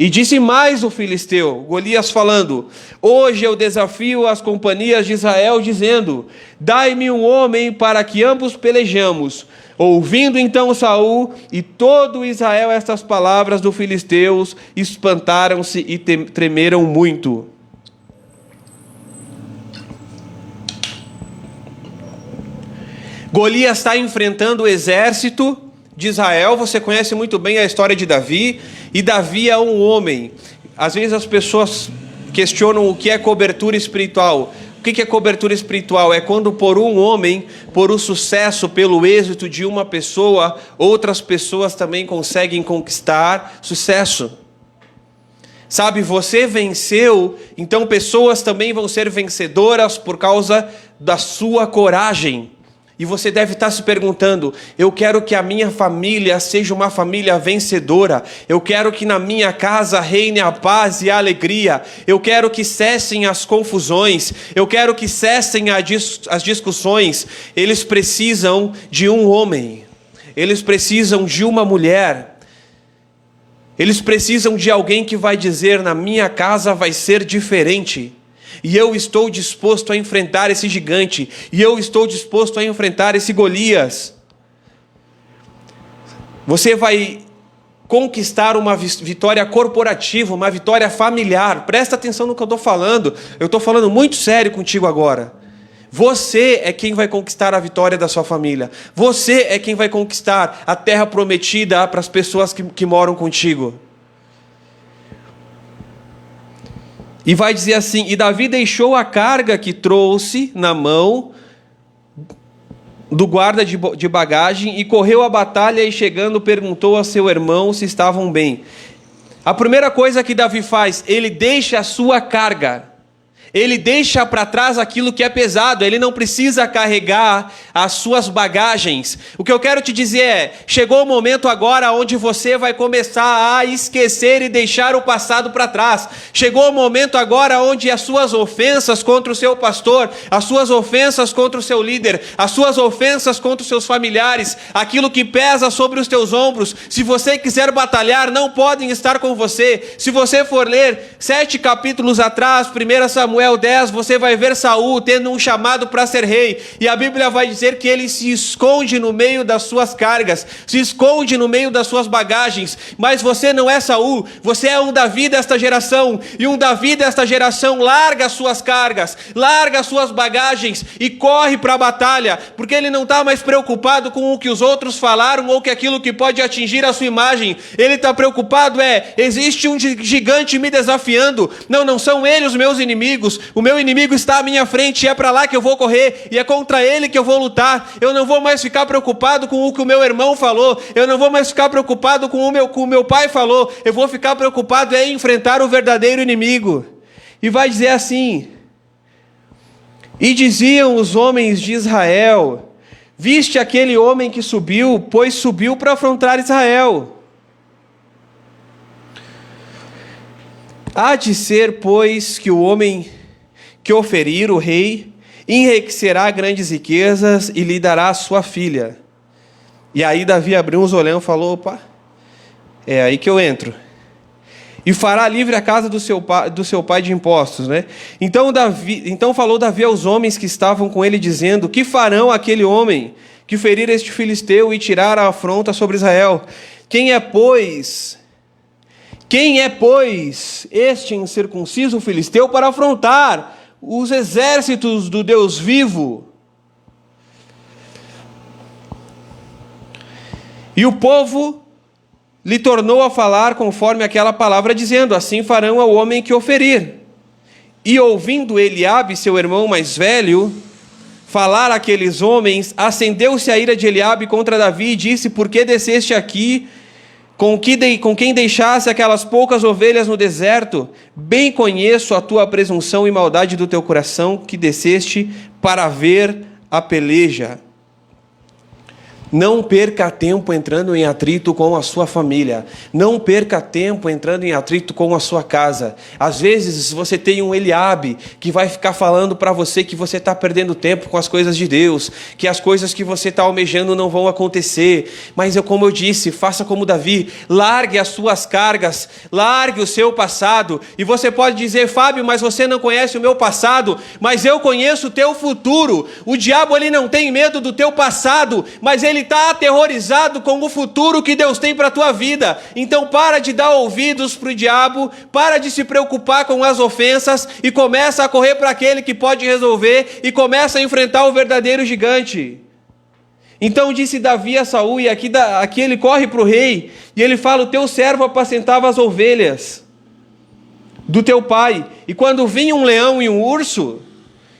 E disse mais o filisteu, Golias falando: Hoje eu desafio as companhias de Israel, dizendo: Dai-me um homem para que ambos pelejamos. Ouvindo então Saul e todo Israel estas palavras dos filisteus, espantaram-se e tremeram muito. Golias está enfrentando o exército de Israel. Você conhece muito bem a história de Davi. E Davi é um homem. Às vezes as pessoas questionam o que é cobertura espiritual. O que é cobertura espiritual? É quando por um homem, por o sucesso, pelo êxito de uma pessoa, outras pessoas também conseguem conquistar sucesso. Sabe, você venceu, então pessoas também vão ser vencedoras por causa da sua coragem. E você deve estar se perguntando: eu quero que a minha família seja uma família vencedora. Eu quero que na minha casa reine a paz e a alegria. Eu quero que cessem as confusões. Eu quero que cessem as discussões. Eles precisam de um homem. Eles precisam de uma mulher. Eles precisam de alguém que vai dizer: na minha casa vai ser diferente. E eu estou disposto a enfrentar esse gigante. E eu estou disposto a enfrentar esse Golias. Você vai conquistar uma vitória corporativa, uma vitória familiar. Presta atenção no que eu estou falando. Eu estou falando muito sério contigo agora. Você é quem vai conquistar a vitória da sua família. Você é quem vai conquistar a terra prometida para as pessoas que moram contigo. E vai dizer assim: E Davi deixou a carga que trouxe na mão do guarda de bagagem e correu à batalha, e chegando perguntou a seu irmão se estavam bem. A primeira coisa que Davi faz, ele deixa a sua carga. Ele deixa para trás aquilo que é pesado. Ele não precisa carregar as suas bagagens. O que eu quero te dizer é: chegou o momento agora onde você vai começar a esquecer e deixar o passado para trás. Chegou o momento agora onde as suas ofensas contra o seu pastor, as suas ofensas contra o seu líder, as suas ofensas contra os seus familiares, aquilo que pesa sobre os teus ombros, se você quiser batalhar, não podem estar com você. Se você for ler 7 capítulos atrás, 1 Samuel 10, você vai ver Saul tendo um chamado para ser rei, e a Bíblia vai dizer que ele se esconde no meio das suas cargas, se esconde no meio das suas bagagens. Mas você não é Saul, você é um Davi desta geração, e um Davi desta geração larga as suas cargas, larga as suas bagagens e corre para a batalha, porque ele não está mais preocupado com o que os outros falaram ou com aquilo que pode atingir a sua imagem. Ele está preocupado existe um gigante me desafiando. Não são eles os meus inimigos. O meu inimigo está à minha frente, e é para lá que eu vou correr, e é contra ele que eu vou lutar. Eu não vou mais ficar preocupado com o que o meu irmão falou. Eu não vou mais ficar preocupado com o meu pai falou. Eu vou ficar preocupado em enfrentar o verdadeiro inimigo. E vai dizer assim: E diziam os homens de Israel: Viste aquele homem que subiu, pois subiu para afrontar Israel. Há de ser, pois, que o homem que o ferir, o rei, enriquecerá grandes riquezas e lhe dará sua filha. E aí Davi abriu uns olhão e falou: Opa, é aí que eu entro. E fará livre a casa do seu pai de impostos, né? Então falou Davi aos homens que estavam com ele, dizendo: Que farão aquele homem que ferir este filisteu e tirar a afronta sobre Israel? Quem é, pois, este incircunciso filisteu para afrontar os exércitos do E o povo lhe tornou a falar conforme aquela palavra, dizendo: assim farão ao homem que o ferir. E ouvindo Eliabe, seu irmão mais velho, falar aqueles homens, acendeu-se a ira de Eliabe contra Davi e disse: por que desceste aqui com quem deixasse aquelas poucas ovelhas no deserto? Bem conheço a tua presunção e maldade do teu coração, que desceste para ver a peleja. Não perca tempo entrando em atrito com a sua família. Não perca tempo entrando em atrito com a sua casa. Às vezes você tem um Eliabe que vai ficar falando para você que você está perdendo tempo com as coisas de Deus, que as coisas que você está almejando não vão acontecer. Mas como eu disse, faça como Davi, largue as suas cargas, largue o seu passado. E você pode dizer: Fábio, mas você não conhece o meu passado, mas eu conheço o teu futuro. O diabo, ele não tem medo do teu passado, mas ele está aterrorizado com o futuro que Deus tem para a tua vida. Então para de dar ouvidos para o diabo, para de se preocupar com as ofensas e começa a correr para aquele que pode resolver e começa a enfrentar o verdadeiro gigante. Então disse Davi a Saul, e aqui ele corre para o rei, e ele fala: o teu servo apacentava as ovelhas do teu pai, e quando vinha um leão e um urso,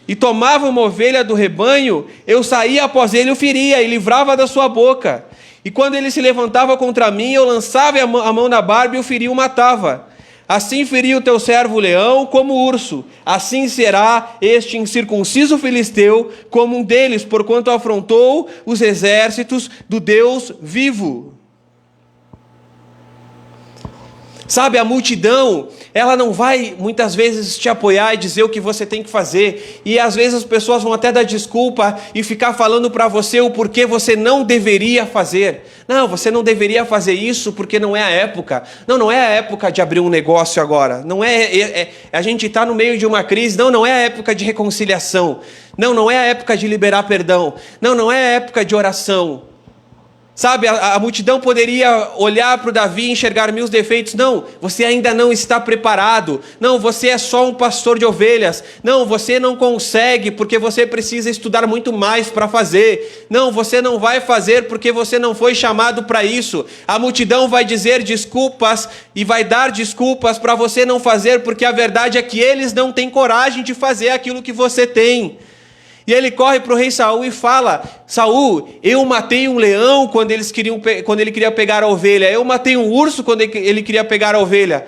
e tomava uma ovelha do rebanho, eu saía após ele e o feria, e livrava da sua boca. E quando ele se levantava contra mim, eu lançava a mão na barba e o feria e o matava. Assim feria o teu servo o leão como o urso. Assim será este incircunciso filisteu como um deles, porquanto afrontou os exércitos do Deus vivo. Sabe, a multidão, ela não vai muitas vezes te apoiar e dizer o que você tem que fazer. E às vezes as pessoas vão até dar desculpa e ficar falando para você o porquê você não deveria fazer. Não, você não deveria fazer isso porque não é a época. Não é a época de abrir um negócio agora. A gente está no meio de uma crise. Não é a época de reconciliação. Não é a época de liberar perdão. Não é a época de oração. Sabe, a multidão poderia olhar para o Davi e enxergar mil defeitos. Não, você ainda não está preparado. Não, você é só um pastor de ovelhas. Não, você não consegue porque você precisa estudar muito mais para fazer. Não, você não vai fazer porque você não foi chamado para isso. A multidão vai dizer desculpas e vai dar desculpas para você não fazer, porque a verdade é que eles não têm coragem de fazer aquilo que você tem. E ele corre para o rei Saul e fala: Saul, eu matei um leão quando ele queria pegar a ovelha. Eu matei um urso quando ele queria pegar a ovelha.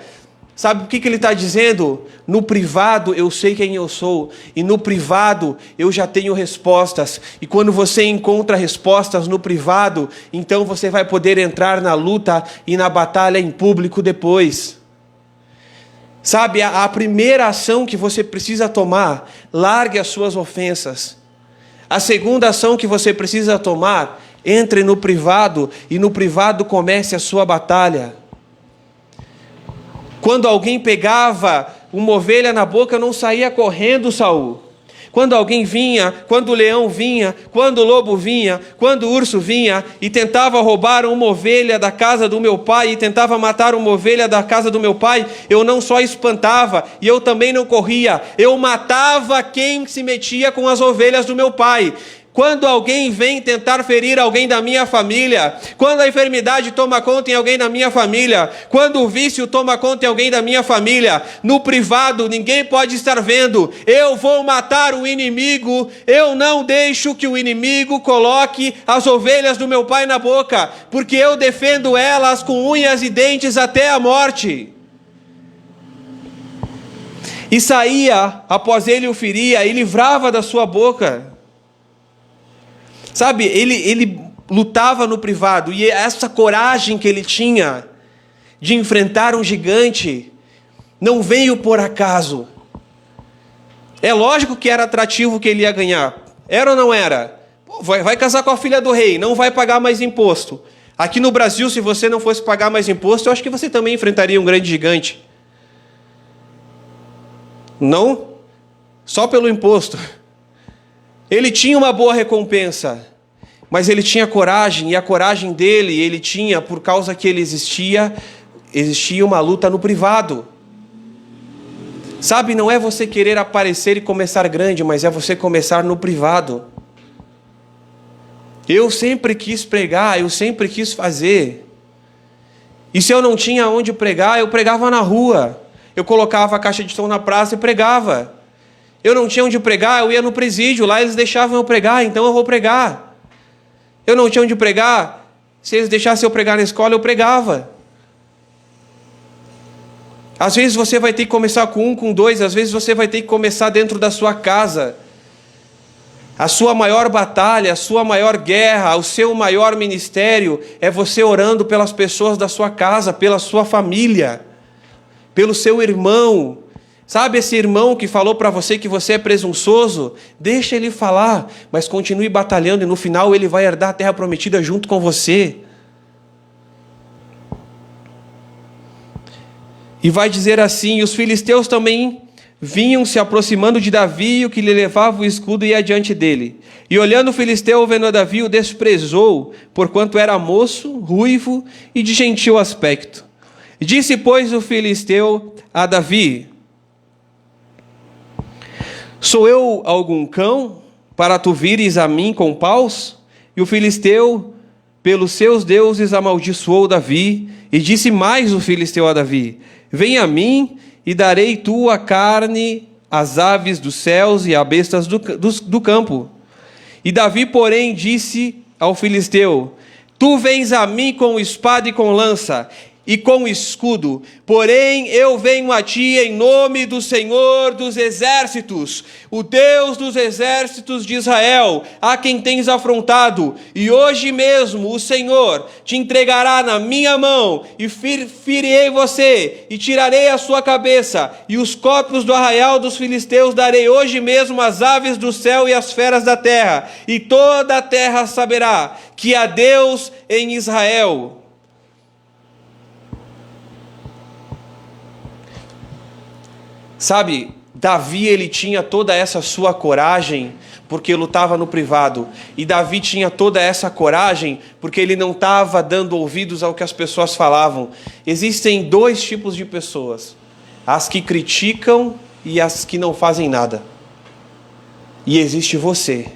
Sabe o que ele está dizendo? No privado eu sei quem eu sou. E no privado eu já tenho respostas. E quando você encontra respostas no privado, então você vai poder entrar na luta e na batalha em público depois. Sabe, a primeira ação que você precisa tomar: largue as suas ofensas. A segunda ação que você precisa tomar: entre no privado e no privado comece a sua batalha. Quando alguém pegava uma ovelha na boca, eu não saía correndo, Saul. Quando alguém vinha, quando o leão vinha, quando o lobo vinha, quando o urso vinha e tentava roubar uma ovelha da casa do meu pai e tentava matar uma ovelha da casa do meu pai, eu não só espantava e eu também não corria, eu matava quem se metia com as ovelhas do meu pai. Quando alguém vem tentar ferir alguém da minha família, quando a enfermidade toma conta em alguém da minha família, quando o vício toma conta em alguém da minha família, no privado ninguém pode estar vendo, eu vou matar o inimigo, eu não deixo que o inimigo coloque as ovelhas do meu pai na boca, porque eu defendo elas com unhas e dentes até a morte. E saía, após ele o feria, e livrava da sua boca. Sabe, ele lutava no privado, e essa coragem que ele tinha de enfrentar um gigante não veio por acaso. É lógico que era atrativo que ele ia ganhar. Era ou não era? Vai casar com a filha do rei, não vai pagar mais imposto. Aqui no Brasil, se você não fosse pagar mais imposto, eu acho que você também enfrentaria um grande gigante. Não? Só pelo imposto. Ele tinha uma boa recompensa, mas ele tinha coragem, e a coragem dele, ele tinha por causa que ele existia uma luta no privado. Sabe, não é você querer aparecer e começar grande, mas é você começar no privado. Eu sempre quis pregar, eu sempre quis fazer. E se eu não tinha onde pregar, eu pregava na rua. Eu colocava a caixa de som na praça e pregava. Eu não tinha onde pregar, eu ia no presídio, lá eles deixavam eu pregar, então eu vou pregar. Eu não tinha onde pregar, se eles deixassem eu pregar na escola, eu pregava. Às vezes você vai ter que começar com 1, com 2, às vezes você vai ter que começar dentro da sua casa. A sua maior batalha, a sua maior guerra, o seu maior ministério é você orando pelas pessoas da sua casa, pela sua família, pelo seu irmão. Sabe esse irmão que falou para você que você é presunçoso? Deixa ele falar, mas continue batalhando e no final ele vai herdar a terra prometida junto com você. E vai dizer assim: e os filisteus também vinham se aproximando de Davi, o que lhe levava o escudo ia adiante dele. E olhando o filisteu, vendo a Davi, o desprezou, porquanto era moço, ruivo e de gentil aspecto. Disse, pois, o filisteu a Davi: sou eu algum cão, para tu vires a mim com paus? E o filisteu, pelos seus deuses, amaldiçoou Davi. E disse mais o filisteu a Davi: vem a mim, e darei tua carne às aves dos céus e às bestas do campo. E Davi, porém, disse ao filisteu: tu vens a mim com espada e com lança, e com escudo, porém eu venho a ti em nome do Senhor dos exércitos, o Deus dos exércitos de Israel, a quem tens afrontado, e hoje mesmo o Senhor te entregará na minha mão, e ferirei você, e tirarei a sua cabeça, e os copos do arraial dos filisteus darei hoje mesmo às aves do céu e às feras da terra, e toda a terra saberá que há Deus em Israel. Sabe, Davi, ele tinha toda essa sua coragem porque lutava no privado. E Davi tinha toda essa coragem porque ele não estava dando ouvidos ao que as pessoas falavam. Existem 2 tipos de pessoas: as que criticam e as que não fazem nada. E existe você.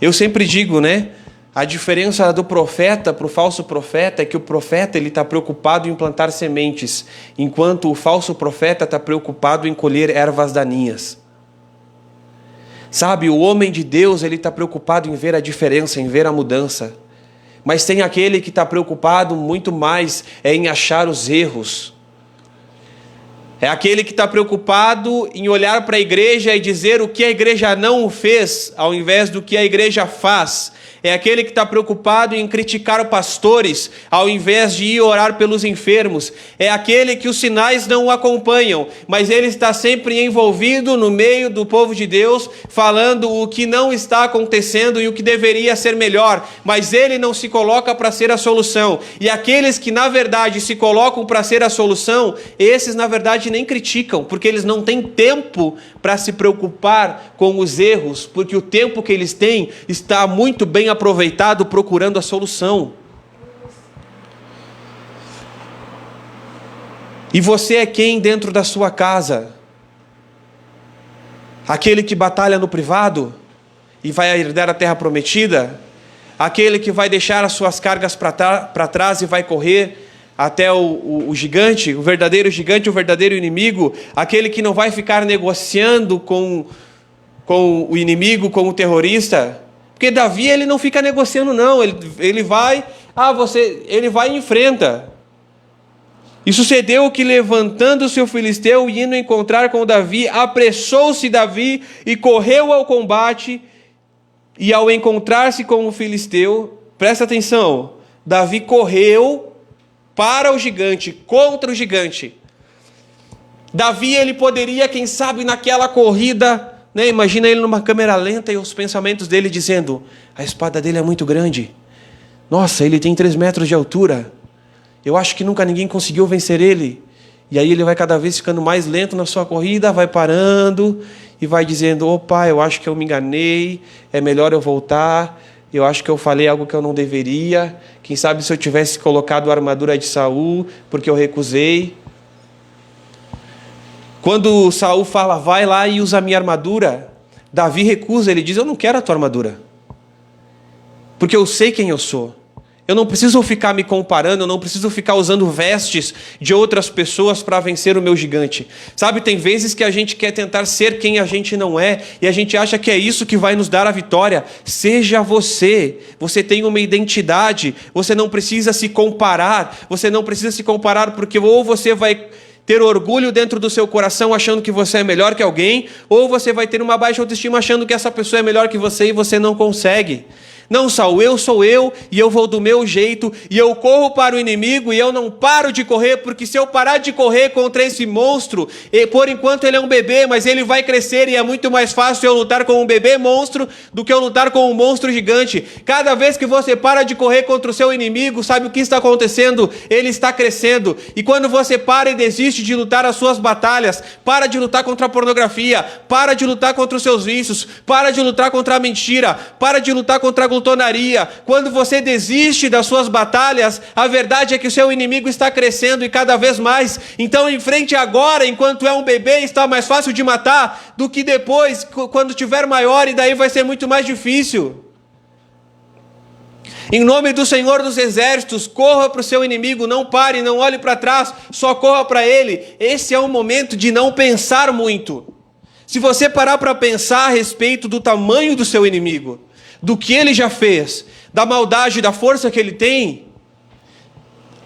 Eu sempre digo, né? A diferença do profeta para o falso profeta é que o profeta está preocupado em plantar sementes, enquanto o falso profeta está preocupado em colher ervas daninhas. Sabe, o homem de Deus está preocupado em ver a diferença, em ver a mudança. Mas tem aquele que está preocupado muito mais em achar os erros. É aquele que está preocupado em olhar para a igreja e dizer o que a igreja não fez, ao invés do que a igreja faz. É aquele que está preocupado em criticar os pastores, ao invés de ir orar pelos enfermos. É aquele que os sinais não o acompanham, mas ele está sempre envolvido no meio do povo de Deus, falando o que não está acontecendo e o que deveria ser melhor, mas ele não se coloca para ser a solução. E aqueles que na verdade se colocam para ser a solução, esses na verdade nem criticam, porque eles não têm tempo para se preocupar com os erros, porque o tempo que eles têm está muito bem aproveitado procurando a solução. E você é quem dentro da sua casa? Aquele que batalha no privado e vai herdar a terra prometida? Aquele que vai deixar as suas cargas para trás e vai correr até o gigante, o verdadeiro inimigo? Aquele que não vai ficar negociando com o inimigo, com o terrorista? Porque Davi, ele não fica negociando não, ele vai e enfrenta. E sucedeu que, levantando-se o filisteu e indo encontrar com Davi, apressou-se Davi e correu ao combate, e ao encontrar-se com o filisteu, presta atenção, Davi correu para o gigante, contra o gigante. Davi, ele poderia, quem sabe, naquela corrida, né, imagina ele numa câmera lenta e os pensamentos dele dizendo: a espada dele é muito grande, nossa, ele tem 3 metros de altura, eu acho que nunca ninguém conseguiu vencer ele. E aí ele vai cada vez ficando mais lento na sua corrida, vai parando e vai dizendo: opa, eu acho que eu me enganei, é melhor eu voltar, eu acho que eu falei algo que eu não deveria, quem sabe se eu tivesse colocado a armadura de Saul, porque eu recusei. Quando Saul fala, vai lá e usa a minha armadura, Davi recusa, ele diz: eu não quero a tua armadura, porque eu sei quem eu sou. Eu não preciso ficar me comparando, eu não preciso ficar usando vestes de outras pessoas para vencer o meu gigante. Sabe, tem vezes que a gente quer tentar ser quem a gente não é, e a gente acha que é isso que vai nos dar a vitória. Seja você. Você tem uma identidade, você não precisa se comparar, porque ou você vai ter orgulho dentro do seu coração achando que você é melhor que alguém, ou você vai ter uma baixa autoestima achando que essa pessoa é melhor que você e você não consegue. Não, Saul, eu sou eu, e eu vou do meu jeito, e eu corro para o inimigo, e eu não paro de correr, porque se eu parar de correr contra esse monstro, por enquanto ele é um bebê, mas ele vai crescer, e é muito mais fácil eu lutar com um bebê monstro do que eu lutar com um monstro gigante. Cada vez que você para de correr contra o seu inimigo, sabe o que está acontecendo? Ele está crescendo, e quando você para e desiste de lutar as suas batalhas, para de lutar contra a pornografia, para de lutar contra os seus vícios, para de lutar contra a mentira, para de lutar contra a glutonaria. Quando você desiste das suas batalhas, a verdade é que o seu inimigo está crescendo e cada vez mais. Então enfrente agora, enquanto é um bebê, está mais fácil de matar do que depois, quando tiver maior, e daí vai ser muito mais difícil. Em nome do Senhor dos Exércitos, corra para o seu inimigo, não pare, não olhe para trás, só corra para ele. Esse é um momento de não pensar muito. Se você parar para pensar a respeito do tamanho do seu inimigo, do que ele já fez, da maldade, da força que ele tem,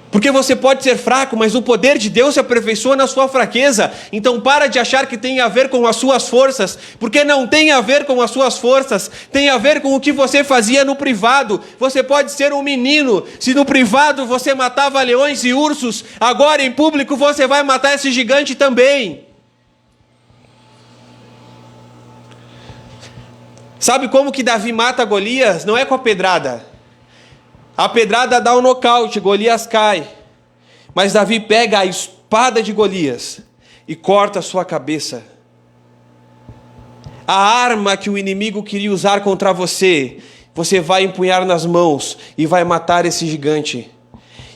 porque você pode ser fraco, mas o poder de Deus se aperfeiçoa na sua fraqueza. Então para de achar que tem a ver com as suas forças, porque não tem a ver com as suas forças, tem a ver com o que você fazia no privado. Você pode ser um menino, se no privado você matava leões e ursos, agora em público você vai matar esse gigante também. Sabe como que Davi mata Golias? Não é com a pedrada. A pedrada dá um nocaute, Golias cai. Mas Davi pega a espada de Golias e corta a sua cabeça. A arma que o inimigo queria usar contra você, você vai empunhar nas mãos e vai matar esse gigante.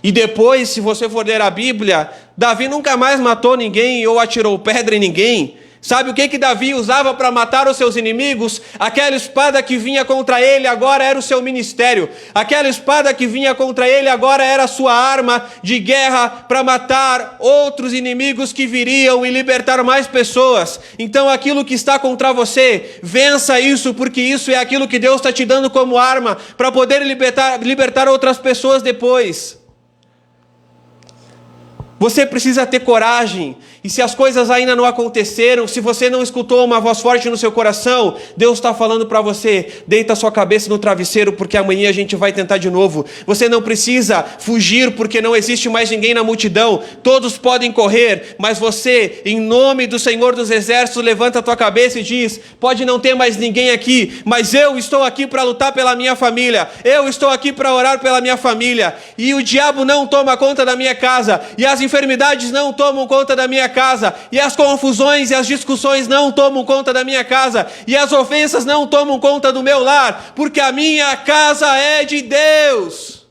E depois, se você for ler a Bíblia, Davi nunca mais matou ninguém ou atirou pedra em ninguém. Sabe o que Davi usava para matar os seus inimigos? Aquela espada que vinha contra ele agora era o seu ministério. Aquela espada que vinha contra ele agora era a sua arma de guerra para matar outros inimigos que viriam e libertar mais pessoas. Então aquilo que está contra você, vença isso, porque isso é aquilo que Deus está te dando como arma para poder libertar outras pessoas depois. Você precisa ter coragem, e se as coisas ainda não aconteceram, se você não escutou uma voz forte no seu coração, Deus está falando para você, deita a sua cabeça no travesseiro, porque amanhã a gente vai tentar de novo. Você não precisa fugir, porque não existe mais ninguém na multidão, todos podem correr, mas você, em nome do Senhor dos Exércitos, levanta a tua cabeça e diz, pode não ter mais ninguém aqui, mas eu estou aqui para lutar pela minha família, eu estou aqui para orar pela minha família, e o diabo não toma conta da minha casa, e as enfermidades não tomam conta da minha casa, e as confusões e as discussões não tomam conta da minha casa, e as ofensas não tomam conta do meu lar, porque a minha casa é de Deus.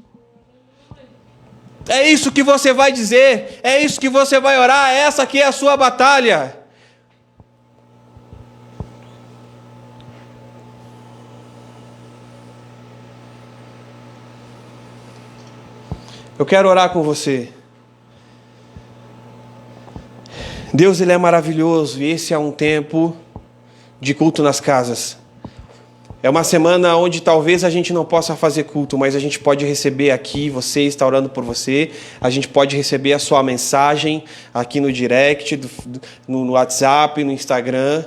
É isso que você vai dizer, é isso que você vai orar, essa aqui é a sua batalha. Eu quero orar com você. Deus, Ele é maravilhoso, e esse é um tempo de culto nas casas. É uma semana onde talvez a gente não possa fazer culto, mas a gente pode receber aqui, você está orando por você, a gente pode receber a sua mensagem aqui no direct, no WhatsApp, no Instagram,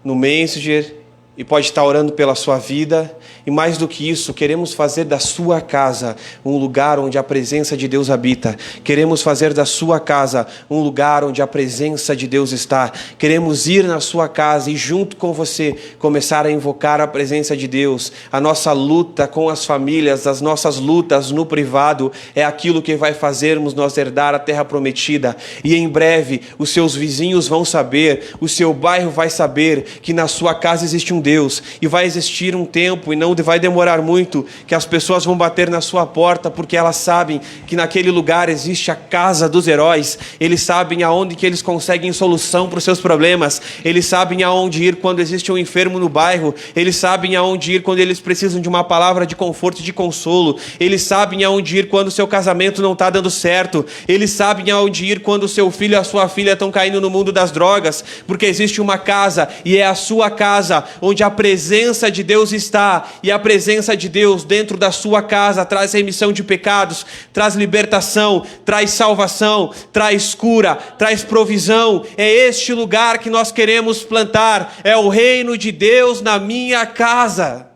no Messenger, e pode estar orando pela sua vida. E mais do que isso, queremos fazer da sua casa um lugar onde a presença de Deus habita. Queremos fazer da sua casa um lugar onde a presença de Deus está. Queremos ir na sua casa e junto com você começar a invocar a presença de Deus. A nossa luta com as famílias, as nossas lutas no privado é aquilo que vai fazermos nós herdar a terra prometida. E em breve os seus vizinhos vão saber, o seu bairro vai saber que na sua casa existe um um Deus, e vai existir um tempo, e não vai demorar muito, que as pessoas vão bater na sua porta, porque elas sabem que naquele lugar existe a casa dos heróis. Eles sabem aonde que eles conseguem solução para os seus problemas, eles sabem aonde ir quando existe um enfermo no bairro, eles sabem aonde ir quando eles precisam de uma palavra de conforto e de consolo, eles sabem aonde ir quando o seu casamento não está dando certo, eles sabem aonde ir quando o seu filho e a sua filha estão caindo no mundo das drogas, porque existe uma casa, e é a sua casa, onde a presença de Deus está, e a presença de Deus dentro da sua casa traz remissão de pecados, traz libertação, traz salvação, traz cura, traz provisão. É este lugar que nós queremos plantar, é o reino de Deus na minha casa.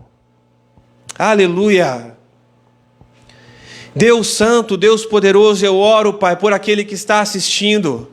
Aleluia! Deus santo, Deus poderoso, eu oro, Pai, por aquele que está assistindo,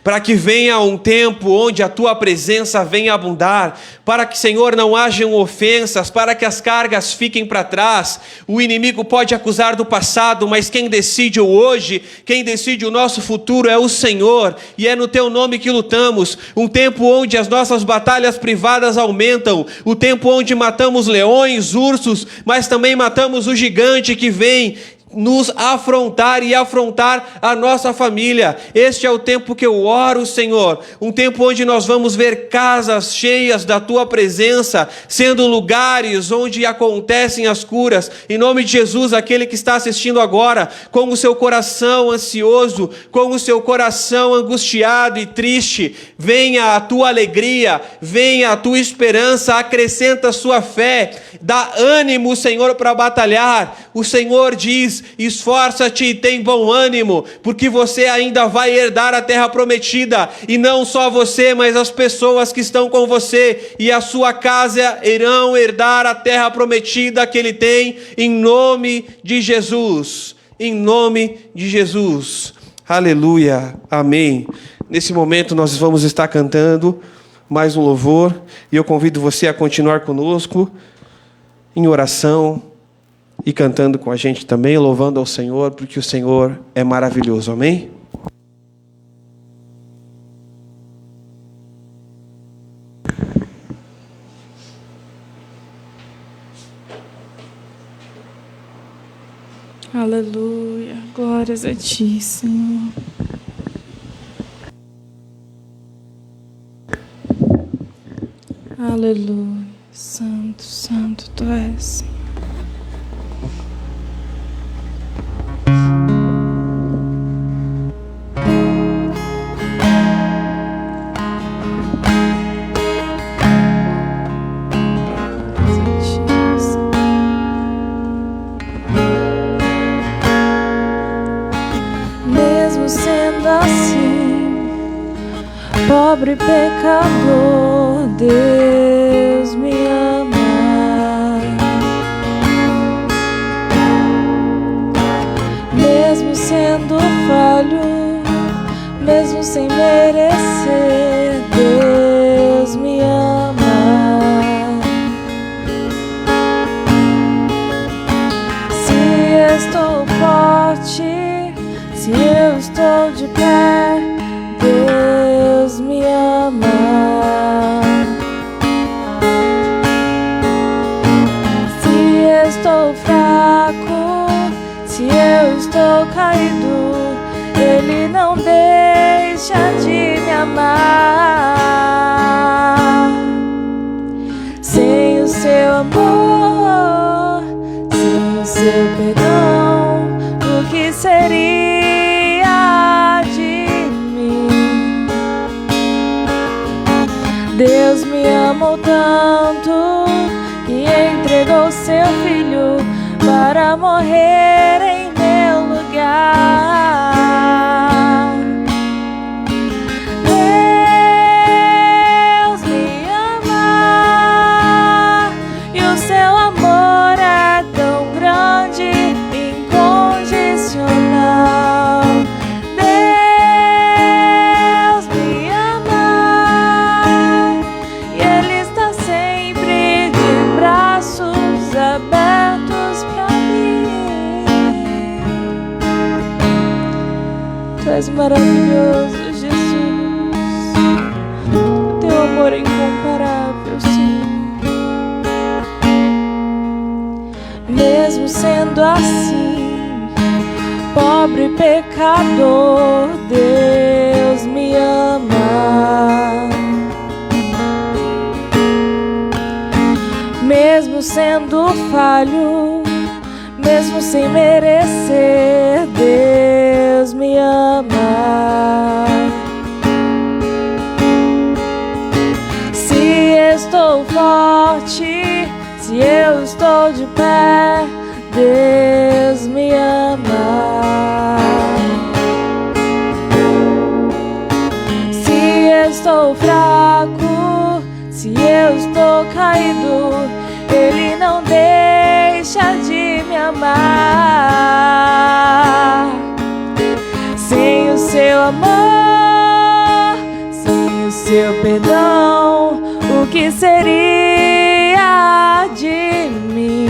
para que venha um tempo onde a Tua presença venha abundar, para que, Senhor, não hajam ofensas, para que as cargas fiquem para trás. O inimigo pode acusar do passado, mas quem decide o hoje, quem decide o nosso futuro é o Senhor, e é no Teu nome que lutamos. Um tempo onde as nossas batalhas privadas aumentam, o tempo onde matamos leões, ursos, mas também matamos o gigante que vem nos afrontar e afrontar a nossa família. Este é o tempo que eu oro, Senhor, um tempo onde nós vamos ver casas cheias da Tua presença, sendo lugares onde acontecem as curas. Em nome de Jesus, aquele que está assistindo agora, com o seu coração ansioso, com o seu coração angustiado e triste, venha a Tua alegria, venha a Tua esperança, acrescenta a sua fé, dá ânimo, Senhor, para batalhar. O Senhor diz: esforça-te e tem bom ânimo, porque você ainda vai herdar a terra prometida, e não só você, mas as pessoas que estão com você e a sua casa irão herdar a terra prometida que Ele tem, em nome de Jesus, em nome de Jesus. Aleluia, amém. Nesse momento nós vamos estar cantando mais um louvor, e eu convido você a continuar conosco em oração e cantando com a gente também, louvando ao Senhor, porque o Senhor é maravilhoso, amém? Aleluia, glórias a Ti, Senhor. Aleluia, santo, santo Tu és, Senhor. Pobre pecador, Deus me ama. Mesmo sendo falho, mesmo sem merecer, Deus me ama. Se estou forte, se eu estou de pé, Deus me ama. Se estou fraco, se eu estou caído, Ele não deixa de me amar. Sem o seu amor, sem o seu perdão, o que seria de mim? Deus me amou tanto e entregou seu filho para morrer em meu lugar. Deus me ama e o seu amor é tão grande, incondicional. Deus me ama e Ele está sempre de braços abertos para mim. Tu és maravilhoso, Jesus. Teu amor é incomparável, Senhor. sendo assim, pobre pecador, Deus me ama. Mesmo sendo falho, mesmo sem merecer, Deus me ama. Se estou forte, se eu estou de pé, Deus me ama. Se estou fraco, se eu estou caído, Ele não deixa de me amar. Sem o seu amor, sem o seu perdão, o que seria de mim?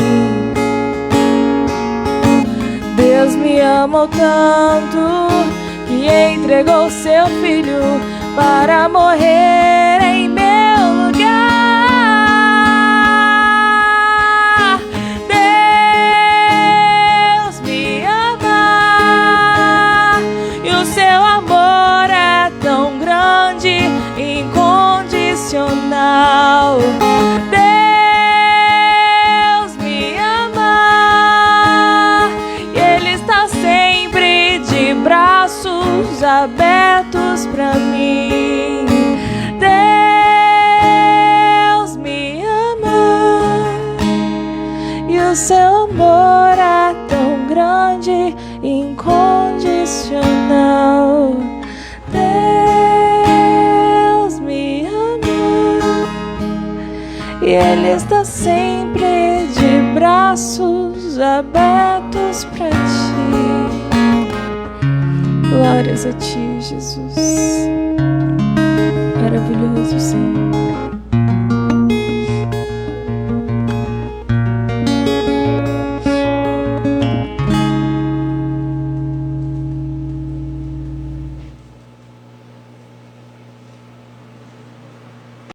Deus me amou tanto que entregou seu filho para morrer em meu lugar. Deus me ama e o seu amor é tão grande, incondicional. Deus me ama e Ele está sempre de braços abertos pra mim. Deus me ama e o seu amor é tão grande, incondicional. Deus me ama e Ele está sempre de braços abertos pra ti. Glórias a ti, Jesus. Maravilhoso, Senhor.